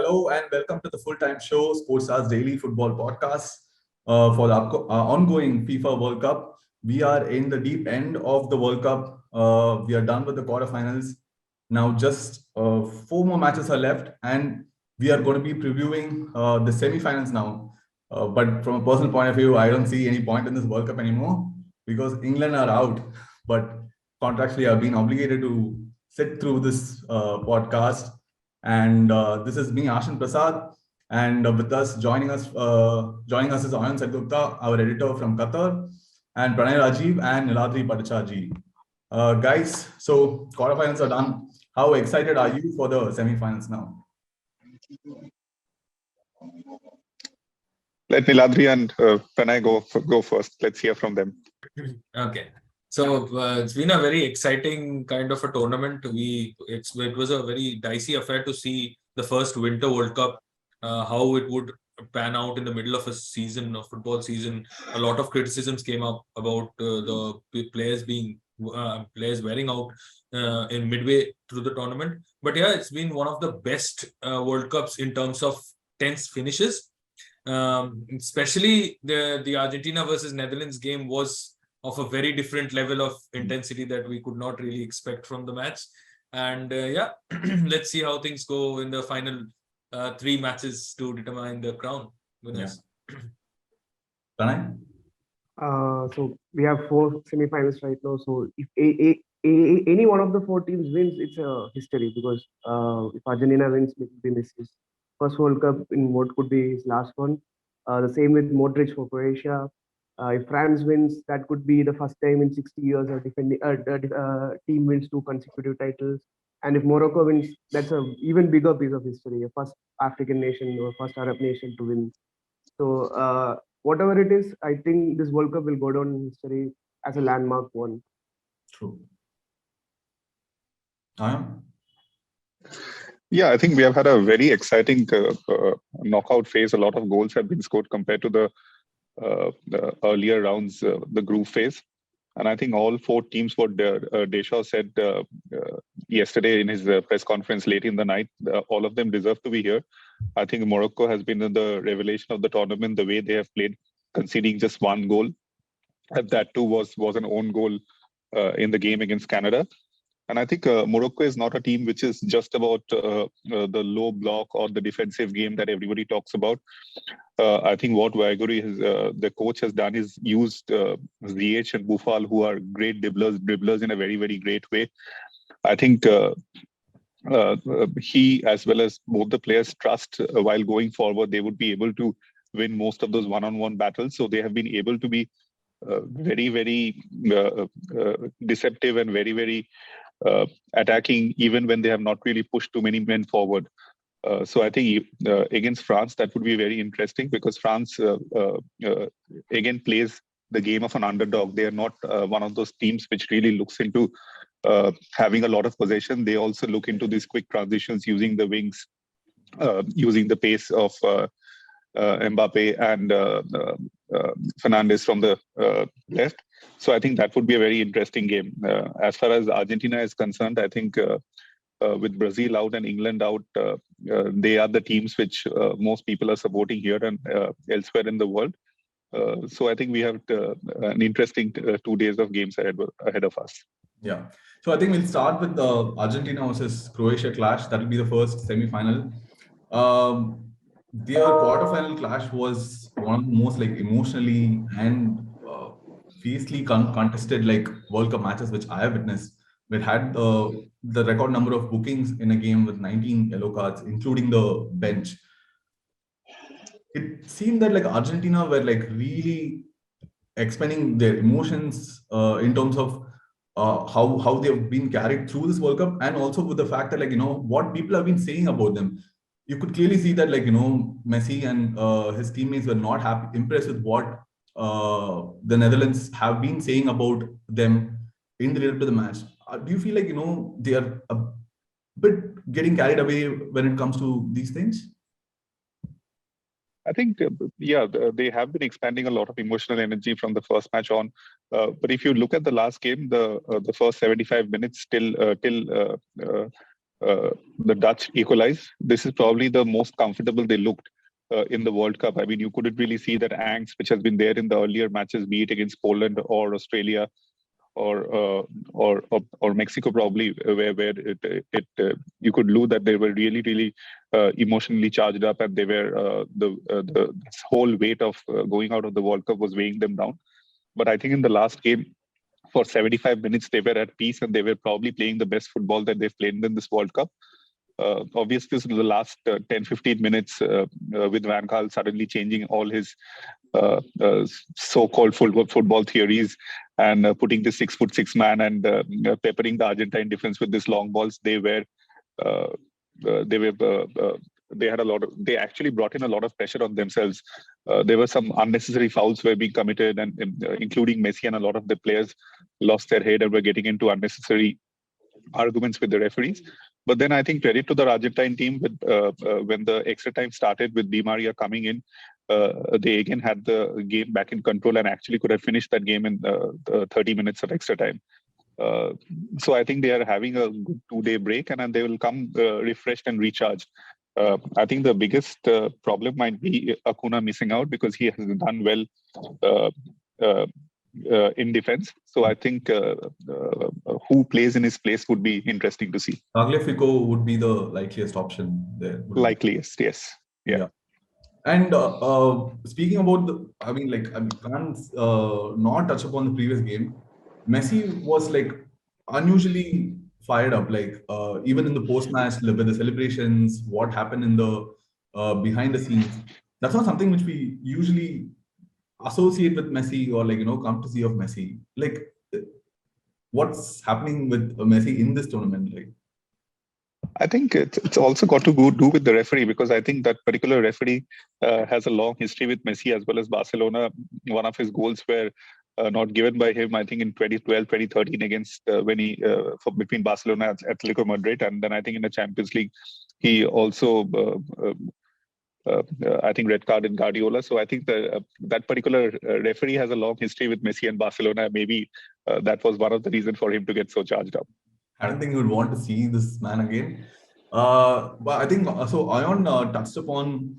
Hello and welcome to the full-time show, Sportstar's Daily Football Podcast for the ongoing FIFA World Cup. We are in the deep end of the World Cup. We are done with the quarterfinals. Now just four more matches are left and we are going to be previewing the semi-finals now. But from a personal point of view, I don't see any point in this World Cup anymore because England are out. But contractually, I've been obligated to sit through this podcast. And this is me, Aashin Prasad, and with us joining us is Ayon Sengupta, our editor from Qatar, and Pranay, Rajiv, and Neeladri Bhattacharjee. Guys, so quarterfinals are done. How excited are you for the semifinals now? Let Neeladri and Pranay go first. Let's hear from them. Okay. So it's been a very exciting kind of a tournament. It was a very dicey affair to see the first Winter World Cup, how it would pan out in the middle of a season, a football season. A lot of criticisms came up about the players wearing out in midway through the tournament. But yeah, it's been one of the best World Cups in terms of tense finishes. Especially the Argentina versus Netherlands game was of a very different level of intensity that we could not really expect from the match. And let's see how things go in the final three matches to determine the crown winners. Pranay? So we have four semi-finals right now. So if any one of the four teams wins, it's a history because if Argentina wins, it will be Messi's first World Cup in what could be his last one. The same with Modric for Croatia. If France wins, that could be the first time in 60 years a team wins two consecutive titles. And if Morocco wins, that's an even bigger piece of history, a first African nation or first Arab nation to win. So whatever it is, I think this World Cup will go down in history as a landmark one. True. Yeah, I think we have had a very exciting knockout phase. A lot of goals have been scored compared to the earlier rounds, the group phase. And I think all four teams, what Deschamps said yesterday in his press conference late in the night, all of them deserve to be here. I think Morocco has been the revelation of the tournament, the way they have played, conceding just one goal. And that too was an own goal in the game against Canada. And I think Morocco is not a team which is just about the low block or the defensive game that everybody talks about. I think what Waiguri, the coach, has done is used Ziyech and Boufal, who are great dribblers in a very, very great way. I think he, as well as both the players, trust while going forward, they would be able to win most of those one-on-one battles. So they have been able to be very, very deceptive and very, very attacking, even when they have not really pushed too many men forward. So I think against France, that would be very interesting because France, again, plays the game of an underdog. They are not one of those teams which really looks into having a lot of possession. They also look into these quick transitions using the wings, using the pace of Mbappe and Fernandes from the left. So I think that would be a very interesting game. As far as Argentina is concerned, I think with Brazil out and England out, they are the teams which most people are supporting here and elsewhere in the world. So I think we have an interesting 2 days of games ahead of us. Yeah. So I think we'll start with the Argentina versus Croatia clash. That will be the first semi-final. Their quarterfinal clash was one of the most emotionally and fiercely contested World Cup matches which I have witnessed. We had the record number of bookings in a game with 19 yellow cards, including the bench. It seemed that Argentina were really expending their emotions in terms of how they've been carried through this World Cup, and also with the fact that what people have been saying about them. You could clearly see that Messi and his teammates were not impressed with what the Netherlands have been saying about them in the lead up to the match. Do you feel they are a bit getting carried away when it comes to these things? I think, they have been expanding a lot of emotional energy from the first match on. But if you look at the last game, the first 75 minutes till the Dutch equalized. This is probably the most comfortable they looked in the World Cup. I mean, you couldn't really see that angst which has been there in the earlier matches, be it against Poland or Australia or Mexico, probably, where you could lose that they were really emotionally charged up, and they were the whole weight of going out of the World Cup was weighing them down. But I think in the last game, for 75 minutes, they were at peace, and they were probably playing the best football that they've played in this World Cup. Obviously, this is the last 10-15 minutes with Van Gaal suddenly changing all his so-called football theories and putting the 6'6" man and peppering the Argentine defense with these long balls. They had a lot of. They actually brought in a lot of pressure on themselves. There were some unnecessary fouls were being committed, and including Messi, and a lot of the players lost their head and were getting into unnecessary arguments with the referees. But then I think credit to the Argentine team with when the extra time started with Di Maria coming in, they again had the game back in control and actually could have finished that game in the 30 minutes of extra time. So I think they are having a good 2-day break, and then they will come refreshed and recharged. I think the biggest problem might be Acuna missing out, because he has done well in defense. So I think who plays in his place would be interesting to see. Tagliafico would be the likeliest option there. Likeliest, yes. Yeah. And speaking about I can't not touch upon the previous game. Messi was unusually fired up, even in the post-match with the celebrations, what happened in the behind the scenes. That's not something which we usually associate with Messi or come to see of Messi. What's happening with Messi in this tournament? I think it's also got to do with the referee, because I think that particular referee has a long history with Messi as well as Barcelona. One of his goals were not given by him, I think in 2012, 2013 against between Barcelona and Atletico Madrid. And then I think in the Champions League, he also I think red card in Guardiola. So I think that particular referee has a long history with Messi and Barcelona. Maybe that was one of the reasons for him to get so charged up. I don't think you would want to see this man again. But I think so. Ayon touched upon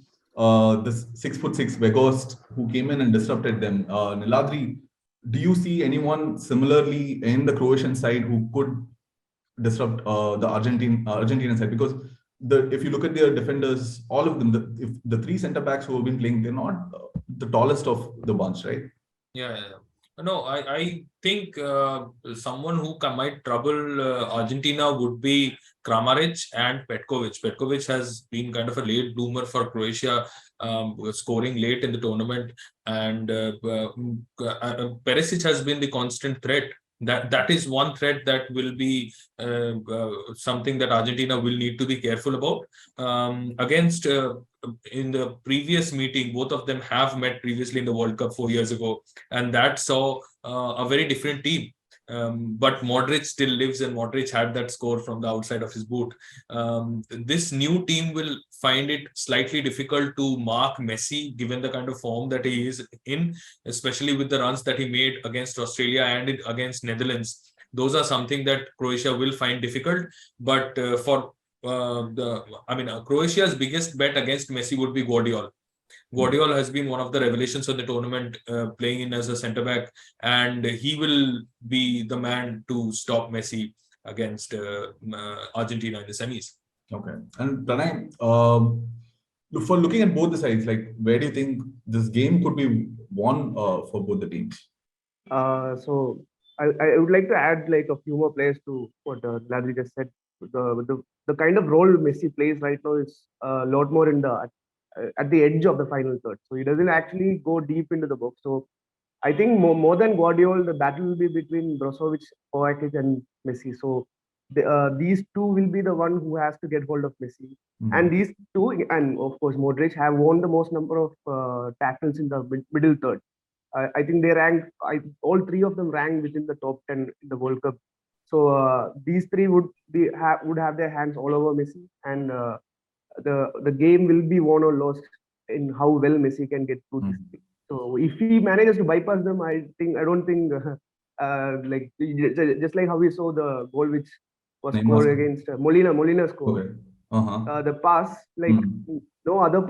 this 6'6" Weghorst who came in and disrupted them. Neeladri, do you see anyone similarly in the Croatian side who could disrupt the Argentinian side? Because if you look at their defenders, all of them, the three centre backs who have been playing, they're not the tallest of the bunch, right? Yeah. No, I think someone who might trouble Argentina would be Kramaric and Petkovic. Petkovic has been kind of a late bloomer for Croatia, scoring late in the tournament, and Perisic has been the constant threat. That is one threat that will be something that Argentina will need to be careful about. Against in the previous meeting, both of them have met previously in the World Cup 4 years ago, and that saw a very different team. But Modric still lives, and Modric had that score from the outside of his boot. This new team will find it slightly difficult to mark Messi, given the kind of form that he is in, especially with the runs that he made against Australia and against Netherlands. Those are something that Croatia will find difficult. But Croatia's biggest bet against Messi would be Guardiola. Guardiola has been one of the revelations of the tournament, playing in as a centre back, and he will be the man to stop Messi against Argentina in the semis. Okay. And Pranay, for looking at both the sides, where do you think this game could be won for both the teams? So I would like to add a few more players to what Neeladri just said. The kind of role Messi plays right now is a lot more in at the edge of the final third. So he doesn't actually go deep into the box. So I think more than Guardiola, the battle will be between Brozovic, Kovacic, and Messi. So these two will be the one who has to get hold of Messi. Mm-hmm. And these two, and of course Modric, have won the most number of tackles in the middle third. I think they ranked. All three of them ranked within the top 10 in the World Cup. So these three would have their hands all over Messi, and the game will be won or lost in how well Messi can get through this thing. So if he manages to bypass them, I don't think just like how we saw the goal which was Name scored was- against Molina scored. Okay. Uh-huh. The pass, like Hmm. no other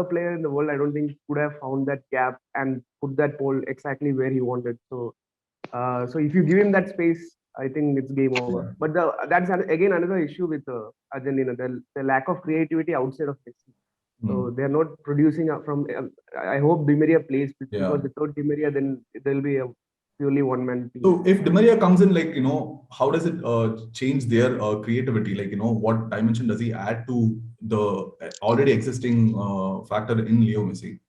player in the world, I don't think could have found that gap and put that ball exactly where he wanted. So if you give him that space, I think it's game over. Yeah. But that's again another issue with Argentina, the lack of creativity outside of Messi. So they're not producing from. I hope Di Maria plays Yeah. because without Di Maria, then there'll be a purely one-man team. So if Di Maria comes in, like, how does it change their creativity? Like, what dimension does he add to the already existing factor in Leo Messi?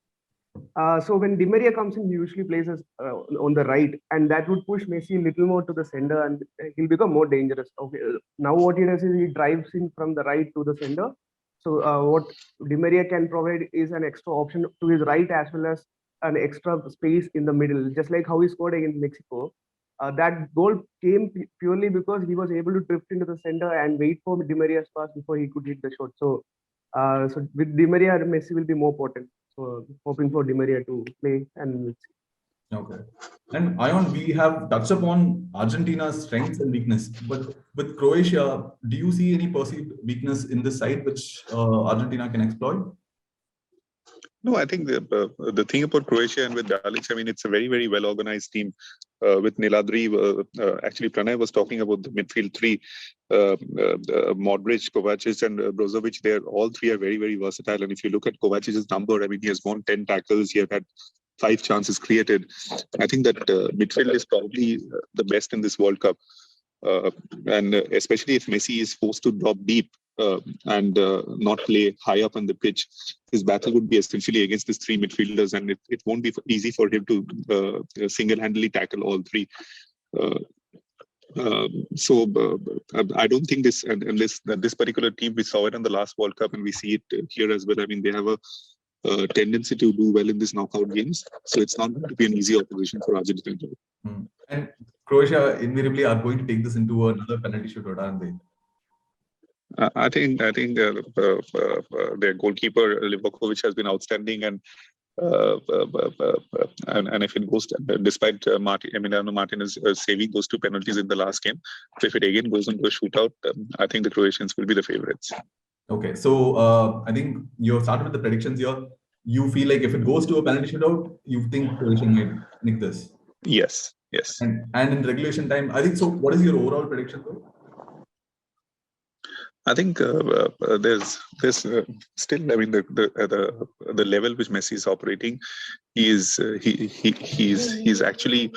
So when Di Maria comes in, he usually plays us on the right, and that would push Messi a little more to the center, and he'll become more dangerous. Okay, now what he does is he drives in from the right to the center. So what Di Maria can provide is an extra option to his right as well as an extra space in the middle, just like how he scored against Mexico. That goal came purely because he was able to drift into the center and wait for Di Maria's pass before he could hit the shot. So with Di Maria, Messi will be more potent. So hoping for Di Maria to play and we'll see. Okay. And Ayon, we have touched upon Argentina's strengths and weakness, but with Croatia, do you see any perceived weakness in this side which Argentina can exploit? No, I think the thing about Croatia and with Dalic, I mean, it's a very, very well organized team. With Neeladri, actually, Pranay was talking about the midfield three, Modric, Kovacic, and Brozovic. All three are very, very versatile. And if you look at Kovacic's number, I mean, he has won 10 tackles. He has had 5 chances created. I think that midfield is probably the best in this World Cup. And especially if Messi is forced to drop deep and not play high up on the pitch, his battle would be essentially against these 3 midfielders, and it won't be easy for him to single-handedly tackle all 3. I don't think this particular team, we saw it in the last World Cup and we see it here as well. I mean, they have a tendency to do well in these knockout games, so it's not going to be an easy opposition for Argentina. And Croatia invariably are going to take this into another penalty shootout, aren't they? I think their goalkeeper Livakovic has been outstanding, and if it goes, despite Emiliano Martinez saving those 2 penalties in the last game, so if it again goes into a shootout, I think the Croatians will be the favorites. Okay, so I think you started with the predictions here. You feel like if it goes to a penalty shootout, you think Croatia might nick this? Yes. And in regulation time, I think so. What is your overall prediction, though? I think there's still. I mean, the level which Messi is operating, he's actually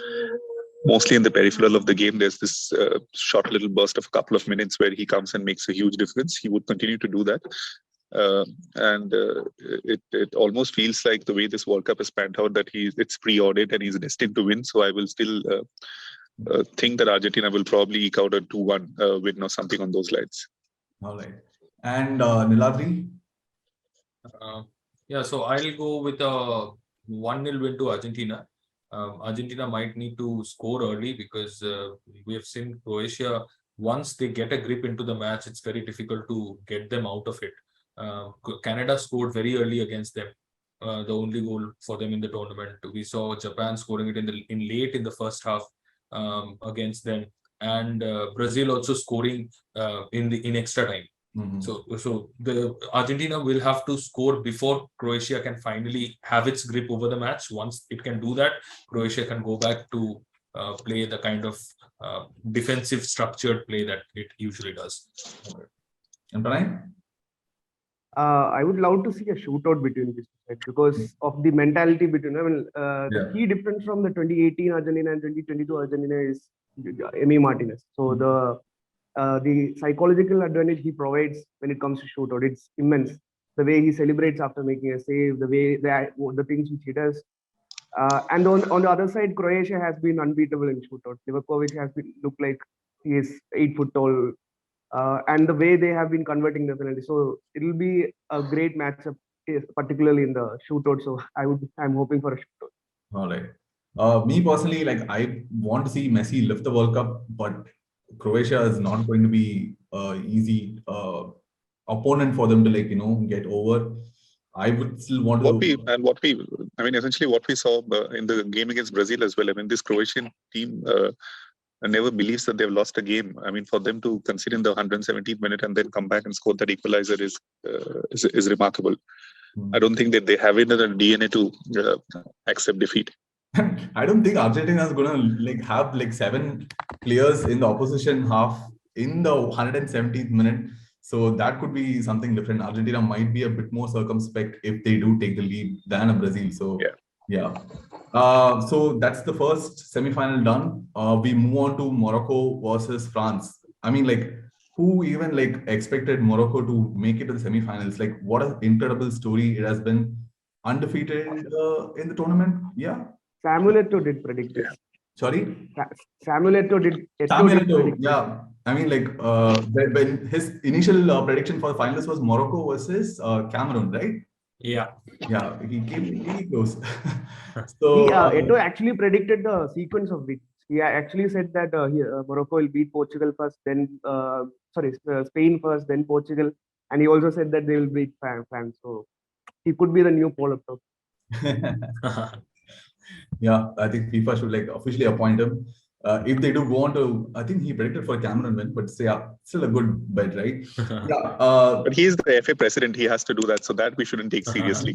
mostly in the peripheral of the game. There's this short little burst of a couple of minutes where he comes and makes a huge difference. He would continue to do that. It almost feels like the way this World Cup has panned out that it's pre-ordered and he's destined to win. So I will still think that Argentina will probably eke out a 2-1 win or something on those lines. All right. And Neeladri? So I'll go with a 1-0 win to Argentina. Argentina might need to score early because we have seen Croatia, once they get a grip into the match, it's very difficult to get them out of it. Canada scored very early against them, the only goal for them in the tournament. We saw Japan scoring it in late in the first half against them, and Brazil also scoring in extra time. Mm-hmm. So the Argentina will have to score before Croatia can finally have its grip over the match. Once it can do that, Croatia can go back to play the kind of defensive structured play that it usually does. Okay. And Pranay? I would love to see a shootout between these two sides because of the mentality between them. I mean, the key difference from the 2018 Argentina and 2022 Argentina is Emi Martinez. So the psychological advantage he provides when it comes to shootout, it's immense. The way he celebrates after making a save, the things which he does. And on the other side, Croatia has been unbeatable in shootout. Livakovic has looked like he is 8 foot tall. And the way they have been converting the penalty. So it will be a great matchup, particularly in the shootout. So I'm hoping for a shootout. All right. Me personally, like I want to see Messi lift the World Cup, but Croatia is not going to be easy opponent for them to get over. I would still want essentially what we saw in the game against Brazil as well. I mean, this Croatian team never believes that they've lost a game. I mean, for them to concede in the 117th minute and then come back and score that equalizer is remarkable. I don't think that they have it in the DNA to accept defeat. I don't think Argentina is gonna have 7 players in the opposition half in the 117th minute. So that could be something different. Argentina might be a bit more circumspect if they do take the lead than a Brazil. So yeah. So that's the first semi-final done. We move on to Morocco versus France. I mean, who even expected Morocco to make it to the semi-finals? What an incredible story it has been. Undefeated in the tournament. Yeah. Samuel Eto'o did predict it. Sorry? Samuel Eto'o did Eto'o, yeah. I mean, when his initial prediction for the finals was Morocco versus Cameroon, right? Yeah. Yeah, he came really close. So Eto'o actually predicted the sequence of weeks. He actually said that Morocco will beat Portugal first, then Spain first, then Portugal, and he also said that they will beat France. So he could be the new Paul of Top. Yeah, I think FIFA should officially appoint him. If they do go on to, I think he predicted for a Cameroon win, but still a good bet, right? Yeah. But he is the FA president. He has to do that, so that we shouldn't take seriously.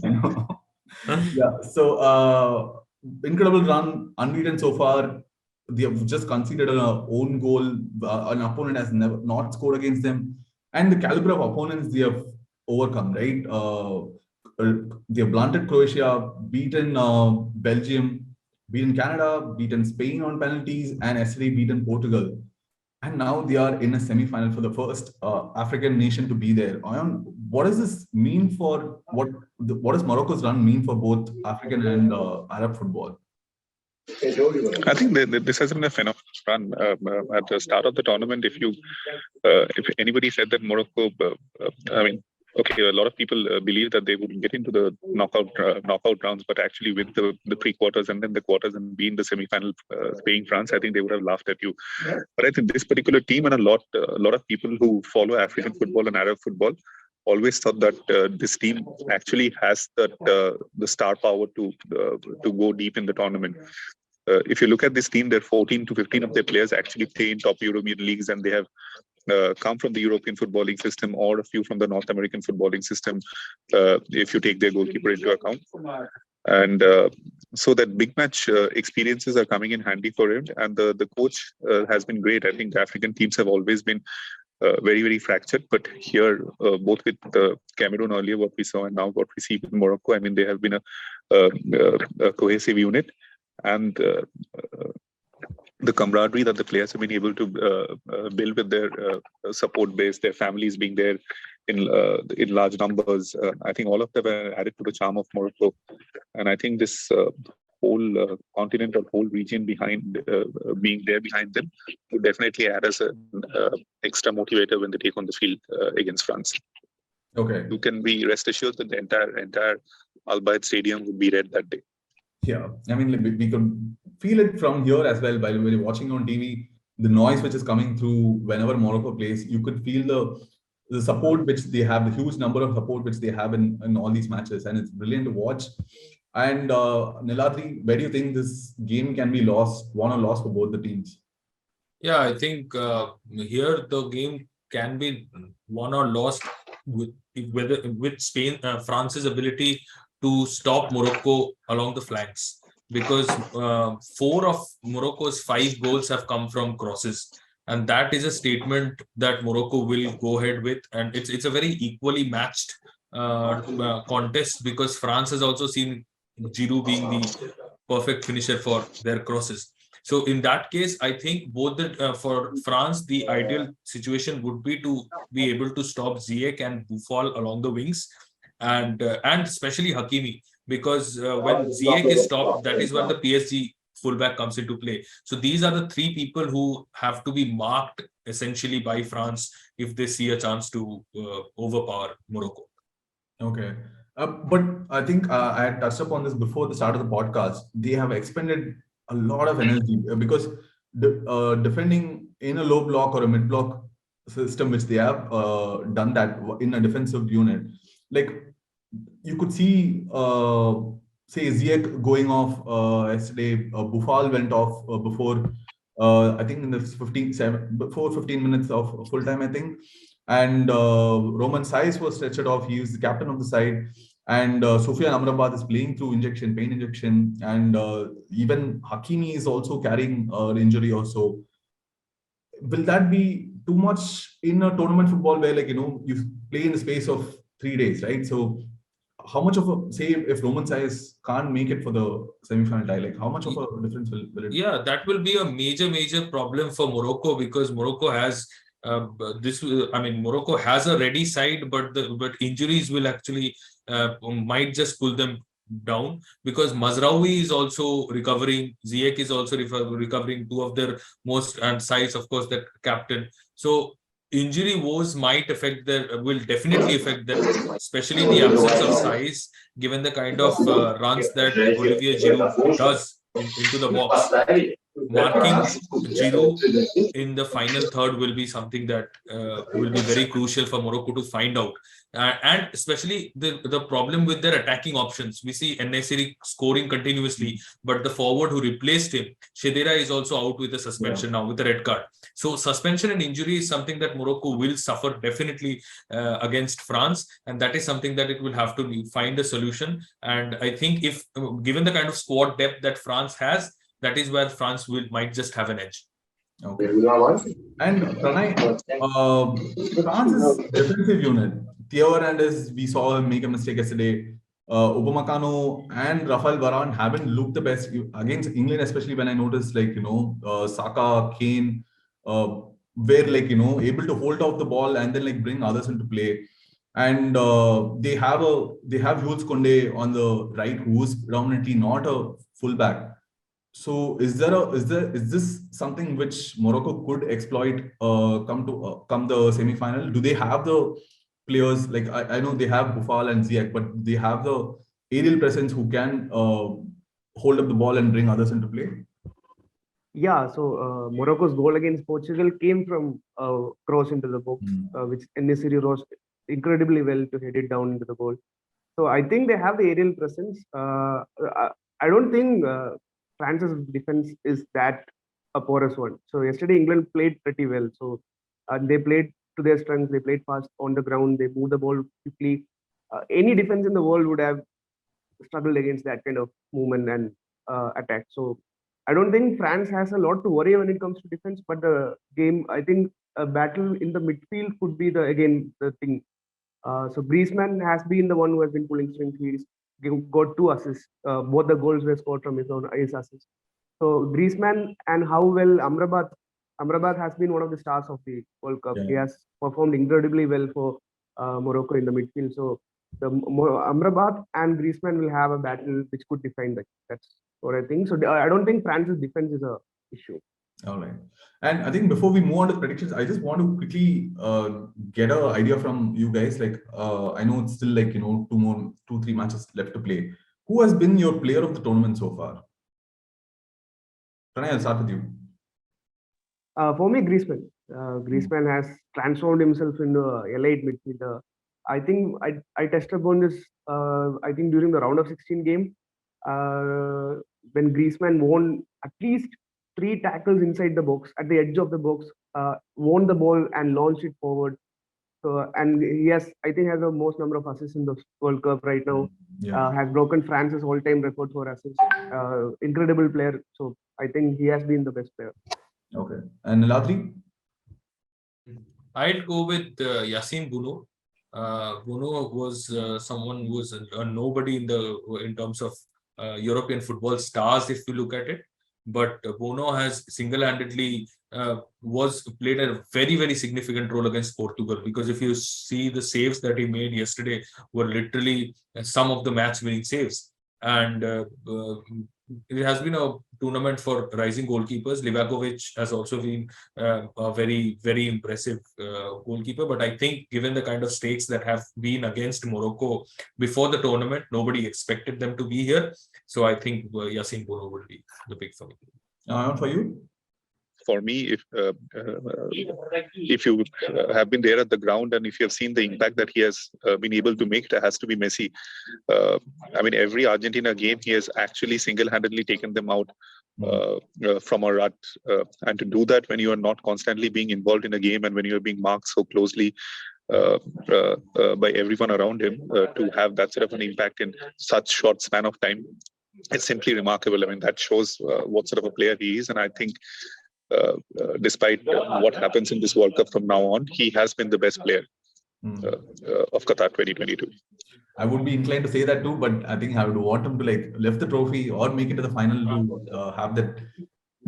Yeah. So incredible run, unbeaten so far. They have just conceded an own goal. An opponent has not scored against them, and the caliber of opponents they have overcome, right? They have blunted Croatia, beaten Belgium, beaten Canada, beaten Spain on penalties, and yesterday beaten Portugal. And now they are in a semi-final for the first African nation to be there. Ayon, what does this mean for what does Morocco's run mean for both African and Arab football? I think this has been a phenomenal run. At the start of the tournament, if anybody said that Morocco, a lot of people believe that they would get into the knockout rounds, but actually win the pre-quarters and then the quarters and be in the semi-final playing France, I think they would have laughed at you. But I think this particular team and a lot of people who follow African football and Arab football always thought that this team actually has the star power to go deep in the tournament. If you look at this team, there are 14 to 15 of their players actually play in top European leagues, and they have come from the European footballing system or a few from the North American footballing system, if you take their goalkeeper into account. And so that big match experiences are coming in handy for him. And the coach has been great. I think the African teams have always been very, very fractured. But here, both with Cameroon earlier, what we saw, and now what we see with Morocco, I mean, they have been a cohesive unit. And the camaraderie that the players have been able to build with their support base, their families being there in large numbers, I think all of them are added to the charm of Morocco. And I think this whole continent or whole region behind being there behind them would definitely add as an extra motivator when they take on the field against France. Okay. You can be rest assured that the entire Al Bayt Stadium would be red that day. Yeah, I mean, we could feel it from here as well. While when you're watching on TV, the noise which is coming through whenever Morocco plays, you could feel the support which they have, the huge number of support which they have in all these matches, and it's brilliant to watch. And Neeladri, where do you think this game can be won or lost for both the teams? Yeah, I think here the game can be won or lost with Spain, France's ability to stop Morocco along the flanks, because 4 of Morocco's 5 goals have come from crosses, and that is a statement that Morocco will go ahead with. And it's a very equally matched contest, because France has also seen Giroud being the perfect finisher for their crosses. So in that case, I think both for France, the ideal situation would be to be able to stop Ziyech and Buffon along the wings, and especially Hakimi, because when Ziyech is stopped, that is when the PSG fullback comes into play. So these are the 3 people who have to be marked essentially by France if they see a chance to overpower Morocco. Okay. But I think I had touched upon this before the start of the podcast. They have expended a lot of energy because defending in a low block or a mid block system, which they have done that in a defensive unit. Like you could see, say Ziyech going off yesterday. Buffal went off before. I think in the 15 minutes of full time, I think. And Roman Saiz was stretched off. He is the captain of the side. And Sufyan Amrabat is playing through pain injection. And even Hakimi is also carrying an injury also. Will that be too much in a tournament football where, like, you play in the space of 3 days, right? So how much of a, say if Roman Saiz can't make it for the semi-final tie, like how much of a difference will it? Yeah, that will be a major problem for Morocco, because Morocco has Morocco has a ready side, but injuries will actually might just pull them down, because Mazraoui is also recovering, Ziyech is also recovering, two of their most, and Saiz, of course, the captain. So injury woes will definitely affect them, especially in the absence of Saiz, given the kind of runs that Olivier Giroud does into the box. Marking Giroud in the final third will be something that will be very crucial for Morocco to find out. And especially the problem with their attacking options. We see En-Nesyri scoring continuously, but the forward who replaced him, Shedera, is also out with a suspension now, with a red card. So suspension and injury is something that Morocco will suffer definitely against France, and that is something that it will have to find a solution. And I think if given the kind of squad depth that France has, that is where France might just have an edge. Okay. And Pranay, France is defensive unit. Theo Hernandez, we saw him make a mistake yesterday. Upamecano and Rafael Varane haven't looked the best against England, especially when I noticed, like, Saka, Kane, were, like, able to hold off the ball and then, like, bring others into play. And they have Jules Koundé on the right, who is predominantly not a fullback. So is this something which Morocco could exploit come the semi-final? Do they have the players, like, I know they have Boufal and Ziyech, but they have the aerial presence who can hold up the ball and bring others into play? Yeah, so Morocco's goal against Portugal came from cross into the box, which En-Nesyri rose incredibly well to head it down into the goal. So I think they have the aerial presence. I don't think France's defense is that a porous one. So yesterday England played pretty well. So they played to their strengths. They played fast on the ground. They moved the ball quickly. Any defense in the world would have struggled against that kind of movement and attack. So I don't think France has a lot to worry when it comes to defense. But the game, I think, a battle in the midfield could be the thing. So Griezmann has been the one who has been pulling strings. He's got 2 assists. Both the goals were scored from his assists. So Griezmann, and how well Amrabat has been one of the stars of the World Cup. He has performed incredibly well for Morocco in the midfield. So the Amrabat and Griezmann will have a battle which could define that. That's what I think. So I don't think France's defense is a issue. All right. And I think before we move on to predictions, I just want to quickly get an idea from you guys. Like, I know it's still, like, 2-3 matches left to play. Who has been your player of the tournament so far? Pranay, I'll start with you. For me, Griezmann. Griezmann has transformed himself into a elite midfielder. I think I touched upon this. I think during the round of 16 game, when Griezmann won at least 3 tackles inside the box, at the edge of the box, won the ball and launched it forward. So, and he has, I think, has the most number of assists in the World Cup right now. Has broken France's all-time record for assists. Incredible player. So I think he has been the best player. Okay. And Neeladri? I'd go with Yacine Bounou. Bounou was someone who was a nobody in terms of European football stars, if you look at it. But Bounou has single-handedly played a very significant role against Portugal, because if you see the saves that he made yesterday were literally some of the match-winning saves. And it has been a tournament for rising goalkeepers. Livakovic has also been a very impressive goalkeeper. But I think, given the kind of stakes that have been against Morocco before the tournament, nobody expected them to be here. So I think Yacine Bounou will be the pick for me. For you? For me, if you have been there at the ground and if you have seen the impact that he has been able to make, it has to be Messi. I mean, every Argentina game, he has actually single-handedly taken them out from a rut. And to do that when you are not constantly being involved in a game and when you are being marked so closely by everyone around him, to have that sort of an impact in such short span of time, it's simply remarkable. I mean, that shows what sort of a player he is. And I think despite what happens in this World Cup from now on, he has been the best player of Qatar 2022. I would be inclined to say that too, but I think I would want him to like lift the trophy or make it to the final to have that.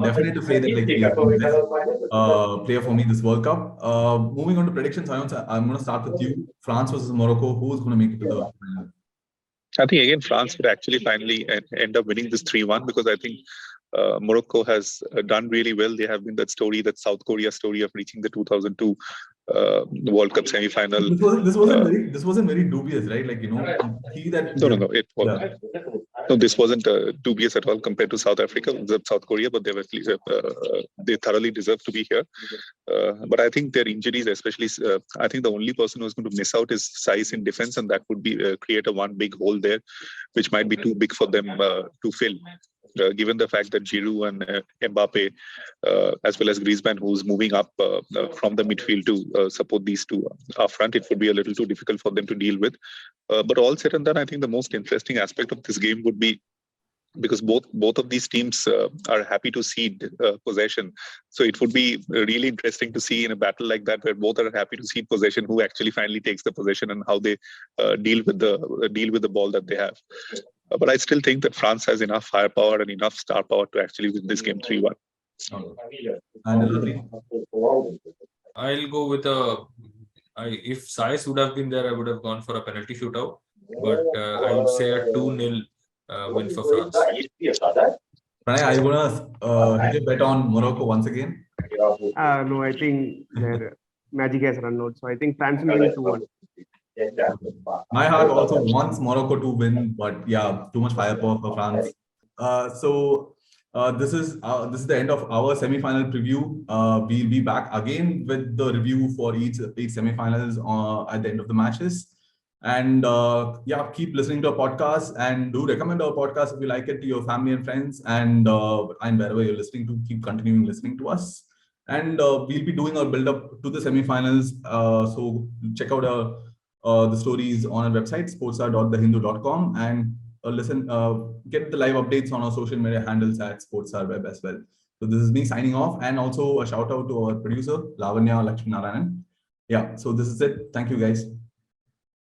Definitely to say that like he has been the best player for me this World Cup. Moving on to predictions, I'm going to start with you. France versus Morocco. Who's going to make it to the final? I think again France would actually finally end up winning this 3-1 because I think Morocco has done really well. They have been that South Korea story of reaching the 2002 World Cup semi-final. This wasn't very dubious, right? Like, you know, No. It was. Yeah. No, this wasn't dubious at all compared to South Africa, South Korea, but they thoroughly deserve to be here. But I think their injuries, especially, I think the only person who's going to miss out is size in defense, and that would be create a one big hole there, which might be too big for them to fill. Given the fact that Giroud and Mbappe, as well as Griezmann, who's moving up from the midfield to support these two up front, it would be a little too difficult for them to deal with. But all said and done, I think the most interesting aspect of this game would be because both of these teams are happy to cede possession. So it would be really interesting to see in a battle like that, where both are happy to cede possession, who actually finally takes the possession and how they deal with the ball that they have. But I still think that France has enough firepower and enough star power to actually win this game 3-1. And I'll go with if Saiz would have been there, I would have gone for a penalty shootout. But I would say a 2-0 win for France. Pranay, are you gonna hit a bet on Morocco once again? No, I think their magic has run out. So I think France will win 2-1. My heart also wants Morocco to win, but yeah, too much firepower for France. This is the end of our semi-final preview. We'll be back again with the review for each semi-finals at the end of the matches. And keep listening to our podcast and do recommend our podcast if you like it to your family and friends. And wherever you're listening to, keep continuing listening to us. And we'll be doing our build-up to the semi-finals. So check out the stories on our website, sportsar.thehindu.com, and get the live updates on our social media handles at sportsarweb as well. So this is me signing off, and also a shout out to our producer, Lavanya Lakshminarayanan. Yeah, so this is it. Thank you, guys.